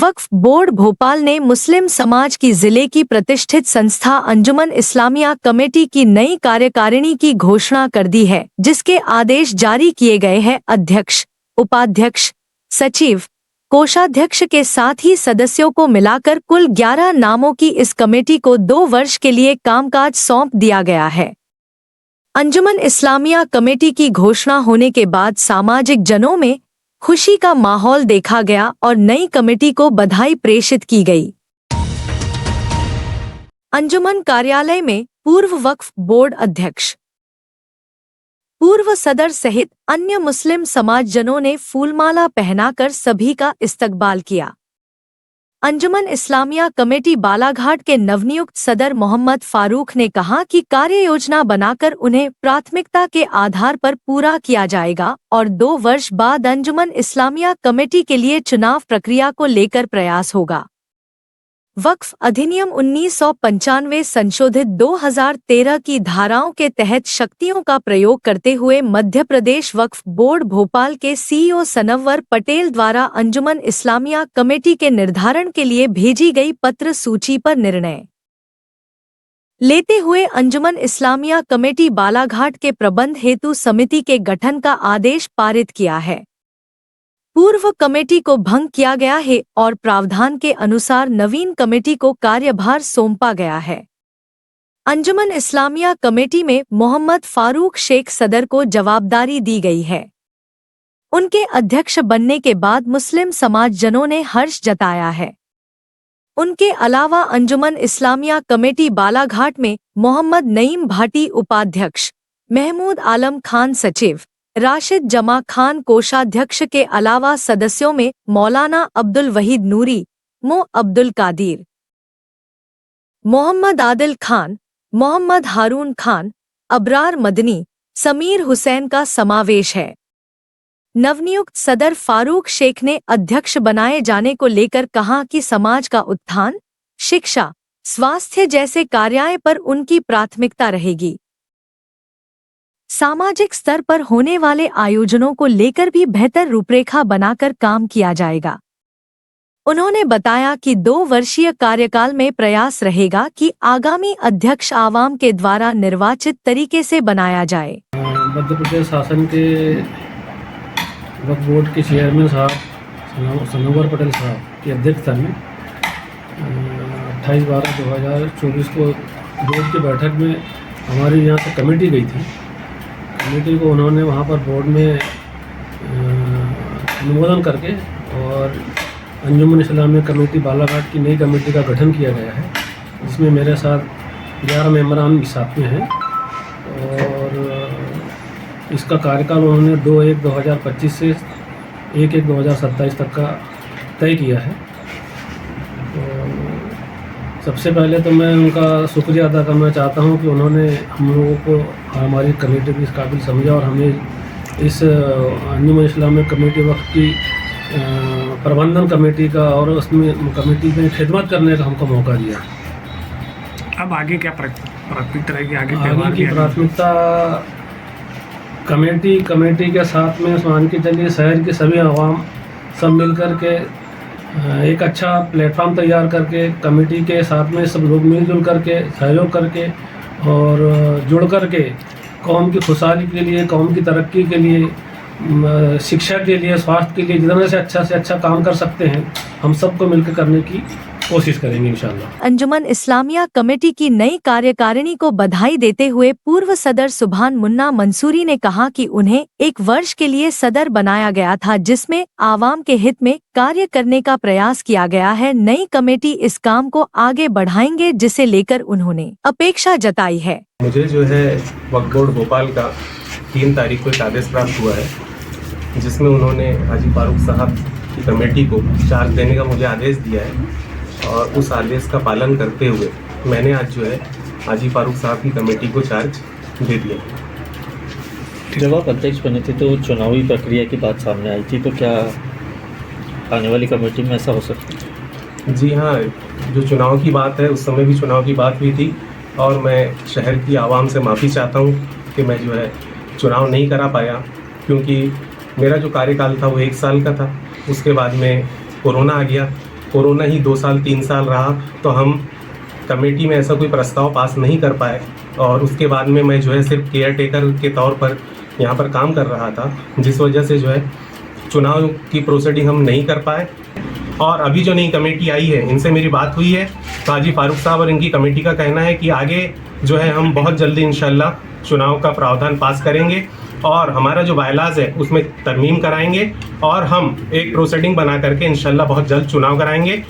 वक्फ board Bhopal ने मुस्लिम समाज की जिले की प्रतिष्ठित संस्था अंजुमन इस्लामिया कमेटी की नई कार्यकारिणी की घोषणा कर दी है, जिसके आदेश जारी किए गए हैं। अध्यक्ष, उपाध्यक्ष, सचिव, कोषाध्यक्ष के साथ ही सदस्यों को मिलाकर कुल 11 नामों की इस कमेटी को 2 वर्ष के लिए कामकाज सौंप दिया गया है। अंजुमन इस्लामिया कमेटी की घोषणा होने के बाद सामाजिक जनों में खुशी का माहौल देखा गया और नई कमेटी को बधाई प्रेषित की गई। अंजुमन कार्यालय में पूर्व वक्फ बोर्ड अध्यक्ष, पूर्व सदर सहित अन्य मुस्लिम समाजजनों ने फूलमाला पहनाकर सभी का इस्तकबाल किया। अंजुमन इस्लामिया कमेटी बालाघाट के नवनियुक्त सदर मोहम्मद फारूक ने कहा कि कार्य योजना बनाकर उन्हें प्राथमिकता के आधार पर पूरा किया जाएगा और 2 वर्ष बाद अंजुमन इस्लामिया कमेटी के लिए चुनाव प्रक्रिया को लेकर प्रयास होगा। वक्फ अधिनियम 1995 संशोधित 2013 की धाराओं के तहत शक्तियों का प्रयोग करते हुए मध्य प्रदेश वक्फ बोर्ड भोपाल के सीईओ सनव्वर पटेल द्वारा अंजुमन इस्लामिया कमेटी के निर्धारण के लिए भेजी गई पत्र सूची पर निर्णय लेते हुए अंजुमन इस्लामिया कमेटी बालाघाट के प्रबंध हेतु समिति के गठन का आदेश पारित किया है। पूर्व कमेटी को भंग किया गया है और प्रावधान के अनुसार नवीन कमेटी को कार्यभार सौंपा गया है। अंजुमन इस्लामिया कमेटी में मोहम्मद फारूक शेख सदर को जवाबदारी दी गई है। उनके अध्यक्ष बनने के बाद मुस्लिम समाजजनों ने हर्ष जताया है। उनके अलावा अंजुमन इस्लामिया कमेटी बालाघाट में मोहम्मद नईम भाटी उपाध्यक्ष, महमूद आलम खान सचिव, राशिद जमा खान कोषाध्यक्ष के अलावा सदस्यों में मौलाना अब्दुल वहीद नूरी, मो अब्दुल कादिर, मोहम्मद आदिल खान, मोहम्मद हारून खान, अबरार मदनी, समीर हुसैन का समावेश है। नवनियुक्त सदर फारूक शेख ने अध्यक्ष बनाए जाने को लेकर कहा कि समाज का उत्थान, शिक्षा, स्वास्थ्य जैसे कार्यों पर उनकी प्राथमिकता रहेगी। सामाजिक स्तर पर होने वाले आयोजनों को लेकर भी बेहतर रूपरेखा बनाकर काम किया जाएगा। उन्होंने बताया कि 2 वर्षीय कार्यकाल में प्रयास रहेगा कि आगामी अध्यक्ष आवाम के द्वारा निर्वाचित तरीके से बनाया जाए। मध्य प्रदेश शासन के वक्फ बोर्ड के चेयरमैन साहब सनव्वर पटेल साहब की अध्यक्षता में 28/12/2024 को बोर्ड की बैठक में हमारी यहाँ से कमेटी गई थी। कमेटी को उन्होंने वहाँ पर बोर्ड में अनुमोदन करके और अंजुमन इस्लामिया कमेटी बालाघाट की नई कमेटी का गठन किया गया है, जिसमें मेरे साथ 11 मेंबरान साथ में हैं और इसका कार्यकाल उन्होंने 2/1/2025 से 1/1/2027 तक का तय किया है। सबसे पहले तो मैं उनका शुक्रिया अदा करना चाहता हूं कि उन्होंने हम लोगों को हमारी कमेटी की इस काबिल समझा और हमें इस अंजुमन इस्लामिया कमेटी वक्त की प्रबंधन कमेटी का और उसमें कमेटी में खिदमत करने का हमको मौका दिया। अब आगे क्या प्राथमिकता रहेगी? आगे की प्राथमिकता कमेटी के साथ में मान के चलिए शहर के सभी आवाम सब मिल कर के एक अच्छा प्लेटफॉर्म तैयार करके कमेटी के साथ में सब लोग मिलजुल करके सहयोग करके और जुड़ करके कौम की खुशहाली के लिए, कौम की तरक्की के लिए, शिक्षा के लिए, स्वास्थ्य के लिए जितना से अच्छा काम कर सकते हैं हम सबको मिलकर करने की कोशिश करेंगे इंशाअल्लाह। अंजुमन इस्लामिया कमेटी की नई कार्यकारिणी को बधाई देते हुए पूर्व सदर सुभान मुन्ना मंसूरी ने कहा कि उन्हें 1 वर्ष के लिए सदर बनाया गया था, जिसमें आवाम के हित में कार्य करने का प्रयास किया गया है। नई कमेटी इस काम को आगे बढ़ाएंगे, जिसे लेकर उन्होंने अपेक्षा जताई है। मुझे जो है वक्फ बोर्ड भोपाल का 3 तारीख को एक आदेश प्राप्त हुआ है, जिसमें उन्होंने हाजी फारूक साहब की कमेटी को चार्ज देने का मुझे आदेश दिया है और उस आदेश का पालन करते हुए मैंने आज जो है हाजी फारूक साहब की कमेटी को चार्ज दे दिया। जब आप अध्यक्ष बने थे तो चुनावी प्रक्रिया की बात सामने आई थी, तो क्या आने वाली कमेटी में ऐसा हो सकता है? जी हाँ, जो चुनाव की बात है उस समय भी चुनाव की बात हुई थी और मैं शहर की आवाम से माफ़ी चाहता हूँ कि मैं जो है चुनाव नहीं करा पाया, क्योंकि मेरा जो कार्यकाल था वो 1 साल का था। उसके बाद में कोरोना आ गया कोरोना ही 2 साल 3 साल रहा तो हम कमेटी में ऐसा कोई प्रस्ताव पास नहीं कर पाए, और उसके बाद में मैं जो है सिर्फ केयर टेकर के तौर पर यहाँ पर काम कर रहा था, जिस वजह से जो है चुनाव की प्रोसीडिंग हम नहीं कर पाए। और अभी जो नई कमेटी आई है, इनसे मेरी बात हुई है, तो हाजी फारूक साहब और इनकी कमेटी का कहना है कि आगे जो है हम बहुत जल्दी इंशाल्लाह चुनाव का प्रावधान पास करेंगे और हमारा जो बायलाज है उसमें तरमीम कराएंगे और हम एक प्रोसीडिंग बना करके इंशाल्लाह बहुत जल्द चुनाव कराएंगे।